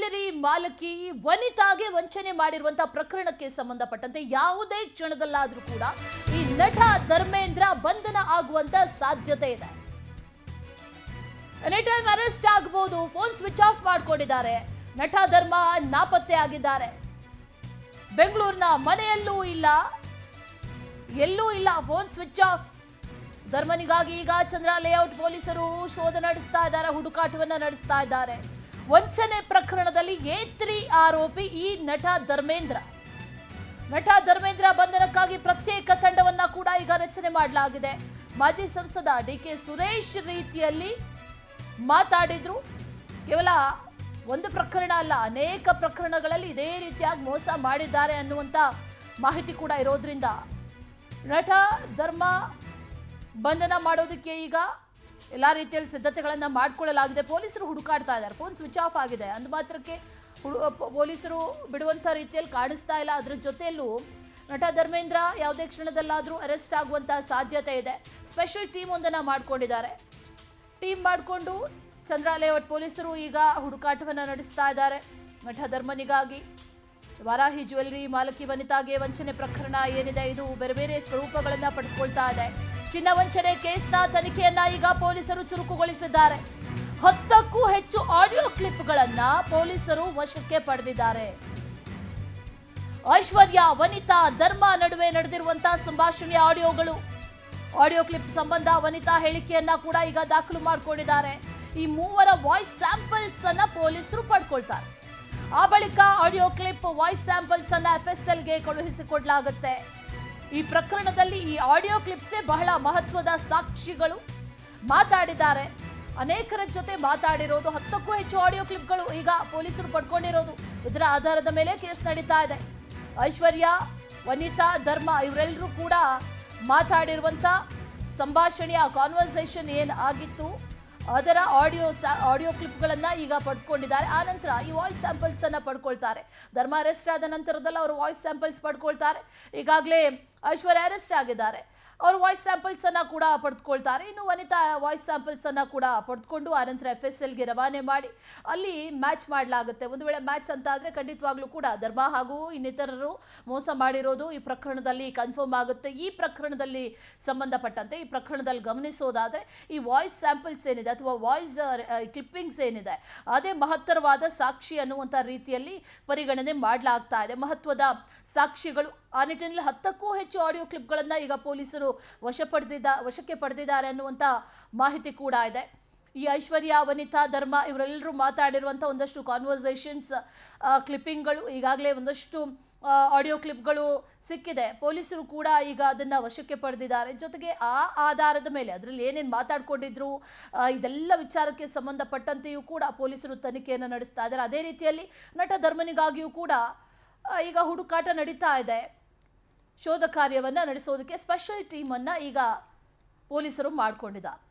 Jewellery ಮಾಲಕಿ ವನಿತಾಗೆ ವಂಚನೆ ಮಾಡಿರುವಂತಹ ಪ್ರಕರಣಕ್ಕೆ ಸಂಬಂಧಪಟ್ಟಂತೆ ಯಾವುದೇ ಕ್ಷಣದಲ್ಲಾದರೂ ಕೂಡ ಈ ನಟ ಧರ್ಮೇಂದ್ರ ಬಂಧನ ಆಗುವಂತ ಸಾಧ್ಯತೆ ಇದೆ. ಎನಿ ಟೈಮ್ ಅರೆಸ್ಟ್ ಆಗಬಹುದು. ಫೋನ್ ಸ್ವಿಚ್ ಆಫ್ ಮಾಡಿಕೊಂಡಿದ್ದಾರೆ. ನಟ ಧರ್ಮ ನಾಪತ್ತೆ ಆಗಿದ್ದಾರೆ. ಬೆಂಗಳೂರಿನ ಮನೆಯಲ್ಲೂ ಇಲ್ಲ, ಎಲ್ಲೂ ಇಲ್ಲ, ಫೋನ್ ಸ್ವಿಚ್ ಆಫ್. ಧರ್ಮನಿಗಾಗಿ ಈಗ ಚಂದ್ರ ಲೇಔಟ್ ಪೊಲೀಸರು ಶೋಧ ನಡೆಸ್ತಾ ಇದ್ದಾರೆ, ಹುಡುಕಾಟವನ್ನ ನಡೆಸ್ತಾ ಇದ್ದಾರೆ. ವಂಚನೆ ಪ್ರಕರಣದಲ್ಲಿ A3 ಆರೋಪಿ ಈ ನಟ ಧರ್ಮೇಂದ್ರ ಬಂಧನಕ್ಕಾಗಿ ಪ್ರತ್ಯೇಕ ತಂಡವನ್ನ ಕೂಡ ಈಗ ರಚನೆ ಮಾಡಲಾಗಿದೆ. ಮಾಜಿ ಸಂಸದ DK ಸುರೇಶ್ ರೀತಿಯಲ್ಲಿ ಮಾತಾಡಿದ್ರು. ಕೇವಲ ಒಂದು ಪ್ರಕರಣ ಅಲ್ಲ, ಅನೇಕ ಪ್ರಕರಣಗಳಲ್ಲಿ ಇದೇ ರೀತಿಯಾಗಿ ಮೋಸ ಮಾಡಿದ್ದಾರೆ ಅನ್ನುವಂತ ಮಾಹಿತಿ ಕೂಡ ಇರೋದ್ರಿಂದ ನಟ ಧರ್ಮ ಬಂಧನ ಮಾಡೋದಕ್ಕೆ ಈಗ ಎಲ್ಲ ರೀತಿಯಲ್ಲಿ ಸಿದ್ಧತೆಗಳನ್ನು ಮಾಡಿಕೊಳ್ಳಲಾಗಿದೆ. ಪೊಲೀಸರು ಹುಡುಕಾಡ್ತಾ ಇದ್ದಾರೆ. ಫೋನ್ ಸ್ವಿಚ್ ಆಫ್ ಆಗಿದೆ ಅಂದ ಮಾತ್ರಕ್ಕೆ ಪೊಲೀಸರು ಬಿಡುವಂಥ ರೀತಿಯಲ್ಲಿ ಕಾಣಿಸ್ತಾ ಇಲ್ಲ. ಅದರ ಜೊತೆಯಲ್ಲೂ ನಟ ಧರ್ಮೇಂದ್ರ ಯಾವುದೇ ಕ್ಷಣದಲ್ಲಾದರೂ ಅರೆಸ್ಟ್ ಆಗುವಂಥ ಸಾಧ್ಯತೆ ಇದೆ. ಸ್ಪೆಷಲ್ ಟೀಮ್ ಒಂದನ್ನು ಮಾಡಿಕೊಂಡಿದ್ದಾರೆ. ಟೀಮ್ ಮಾಡಿಕೊಂಡು ಚಂದ್ರ ಲೇಔಟ್ ಪೊಲೀಸರು ಈಗ ಹುಡುಕಾಟವನ್ನು ನಡೆಸ್ತಾ ಇದ್ದಾರೆ. ನಟ ಧರ್ಮನಿಗಾಗಿ ವಾರಾಹಿ ಜ್ಯುವೆಲ್ಲರಿ ಮಾಲಕಿ ವನಿತಾಗೆ ವಂಚನೆ ಪ್ರಕರಣ ಏನಿದೆ ಇದು ಬೇರೆ ಬೇರೆ ಸ್ವರೂಪಗಳನ್ನು ಪಡೆದುಕೊಳ್ತಾ ಇದೆ. ಚಿನ್ನ ವಂಚನೆ ಕೇಸ್ನ ತನಿಖೆಯನ್ನ ಈಗ ಪೊಲೀಸರು ಚುರುಕುಗೊಳಿಸಿದ್ದಾರೆ. 10ಕ್ಕೂ ಹೆಚ್ಚು ಆಡಿಯೋ ಕ್ಲಿಪ್ಗಳನ್ನ ಪೊಲೀಸರು ವಶಕ್ಕೆ ಪಡೆದಿದ್ದಾರೆ. ಐಶ್ವರ್ಯ, ವನಿತಾ, ಧರ್ಮ ನಡುವೆ ನಡೆದಿರುವಂತಹ ಸಂಭಾಷಣೆಯ ಆಡಿಯೋ ಕ್ಲಿಪ್ ಸಂಬಂಧ ವನಿತಾ ಹೇಳಿಕೆಯನ್ನ ಕೂಡ ಈಗ ದಾಖಲು ಮಾಡಿಕೊಂಡಿದ್ದಾರೆ. ಈ ಮೂವರ ವಾಯ್ಸ್ ಸ್ಯಾಂಪಲ್ಸ್ ಅನ್ನ ಪೊಲೀಸರು ಪಡ್ಕೊಳ್ತಾರೆ. ಆ ಬಳಿಕ ಆಡಿಯೋ ಕ್ಲಿಪ್ ವಾಯ್ಸ್ ಸ್ಯಾಂಪಲ್ಸ್ ಅನ್ನ FSLಗೆ ಕಳುಹಿಸಿಕೊಡಲಾಗುತ್ತೆ. ಈ ಪ್ರಕರಣದಲ್ಲಿ ಈ ಆಡಿಯೋ ಕ್ಲಿಪ್ಸೇ ಬಹಳ ಮಹತ್ವದ ಸಾಕ್ಷಿಗಳು ಮಾತಾಡಿದ್ದಾರೆ. ಅನೇಕರ ಜೊತೆ ಮಾತಾಡಿರೋದು. 10ಕ್ಕೂ ಹೆಚ್ಚು ಆಡಿಯೋ ಕ್ಲಿಪ್ಗಳು ಈಗ ಪೊಲೀಸರು ಪಡ್ಕೊಂಡಿರೋದು. ಇದರ ಆಧಾರದ ಮೇಲೆ ಕೇಸ್ ನಡೀತಾ ಇದೆ. ಐಶ್ವರ್ಯ, ವನಿತಾ, ಧರ್ಮ ಇವರೆಲ್ಲರೂ ಕೂಡ ಮಾತಾಡಿರುವಂಥ ಸಂಭಾಷಣೆಯ ಕಾನ್ವರ್ಸೇಷನ್ ಏನು ಆಗಿತ್ತು ಅದರ ಆಡಿಯೋ ಕ್ಲಿಪ್ಗಳನ್ನು ಈಗ ಪಡ್ಕೊಂಡಿದ್ದಾರೆ. ಆ ನಂತರ ಈ ವಾಯ್ಸ್ ಸ್ಯಾಂಪಲ್ಸ್ ಅನ್ನು ಪಡ್ಕೊಳ್ತಾರೆ. ಧರ್ಮ ಅರೆಸ್ಟ್ ಆದ ನಂತರದಲ್ಲಿ ಅವರು ವಾಯ್ಸ್ ಸ್ಯಾಂಪಲ್ಸ್ ಪಡ್ಕೊಳ್ತಾರೆ. ಈಗಾಗಲೇ ಐಶ್ವರ್ಯ ಅರೆಸ್ಟ್ ಆಗಿದ್ದಾರೆ. ಅವರು ವಾಯ್ಸ್ ಸ್ಯಾಂಪಲ್ಸ್ ಅನ್ನ ಕೂಡ ಪಡೆದುಕೊಳ್ತಾರೆ. ಇನ್ನು ವನಿತಾ ವಾಯ್ಸ್ ಸ್ಯಾಂಪಲ್ಸ್ ಅನ್ನ ಕೂಡ ಪಡೆದುಕೊಂಡು ಆನಂತರ FSLಗೆ ರವಾನೆ ಮಾಡಿ ಅಲ್ಲಿ ಮ್ಯಾಚ್ ಮಾಡಲಾಗುತ್ತೆ. ಒಂದು ವೇಳೆ ಮ್ಯಾಚ್ ಅಂತ ಆದರೆ ಖಂಡಿತವಾಗ್ಲೂ ಕೂಡ ಧರ್ಮ ಹಾಗೂ ಇನ್ನಿತರರು ಮೋಸ ಮಾಡಿರೋದು ಈ ಪ್ರಕರಣದಲ್ಲಿ ಕನ್ಫರ್ಮ್ ಆಗುತ್ತೆ. ಈ ಪ್ರಕರಣದಲ್ಲಿ ಸಂಬಂಧಪಟ್ಟಂತೆ ಈ ಪ್ರಕರಣದಲ್ಲಿ ಗಮನಿಸೋದಾದರೆ ಈ ವಾಯ್ಸ್ ಸ್ಯಾಂಪಲ್ಸ್ ಏನಿದೆ ಅಥವಾ ವಾಯ್ಸ್ ಕ್ಲಿಪ್ಪಿಂಗ್ಸ್ ಏನಿದೆ ಅದೇ ಮಹತ್ತರವಾದ ಸಾಕ್ಷಿ ಅನ್ನುವಂಥ ರೀತಿಯಲ್ಲಿ ಪರಿಗಣನೆ ಮಾಡಲಾಗ್ತಾ ಇದೆ. ಮಹತ್ವದ ಸಾಕ್ಷಿಗಳು. ಆ ನಿಟ್ಟಿನಲ್ಲಿ 10ಕ್ಕೂ ಹೆಚ್ಚು ಆಡಿಯೋ ಕ್ಲಿಪ್ಗಳನ್ನು ಈಗ ಪೊಲೀಸರು ವಶಕ್ಕೆ ಪಡೆದಿದ್ದಾರೆ ಅನ್ನುವಂಥ ಮಾಹಿತಿ ಕೂಡ ಇದೆ. ಈ ಐಶ್ವರ್ಯ, ವನಿತಾ, ಧರ್ಮ ಇವರೆಲ್ಲರೂ ಮಾತಾಡಿರುವಂಥ ಒಂದಷ್ಟು ಕಾನ್ವರ್ಸೇಷನ್ಸ್ ಕ್ಲಿಪ್ಪಿಂಗ್ಗಳು ಈಗಾಗಲೇ ಒಂದಷ್ಟು ಆಡಿಯೋ ಕ್ಲಿಪ್ಗಳು ಸಿಕ್ಕಿದೆ. ಪೊಲೀಸರು ಕೂಡ ಈಗ ಅದನ್ನು ವಶಕ್ಕೆ ಪಡೆದಿದ್ದಾರೆ. ಜೊತೆಗೆ ಆ ಆಧಾರದ ಮೇಲೆ ಅದರಲ್ಲಿ ಏನೇನು ಮಾತಾಡ್ಕೊಂಡಿದ್ರು ಇದೆಲ್ಲ ವಿಚಾರಕ್ಕೆ ಸಂಬಂಧಪಟ್ಟಂತೆಯೂ ಕೂಡ ಪೊಲೀಸರು ತನಿಖೆಯನ್ನು ನಡೆಸ್ತಾ ಇದ್ದಾರೆ. ಅದೇ ರೀತಿಯಲ್ಲಿ ನಟ ಧರ್ಮನಿಗಾಗಿಯೂ ಕೂಡ ಈಗ ಹುಡುಕಾಟ ನಡೀತಾ ಇದೆ. ಶೋಧ ಕಾರ್ಯವನ್ನು ನಡೆಸೋದಕ್ಕೆ ಸ್ಪೆಷಲ್ ಟೀಮನ್ನು ಈಗ ಪೊಲೀಸರು ಮಾಡಿಕೊಂಡಿದ್ದಾರೆ.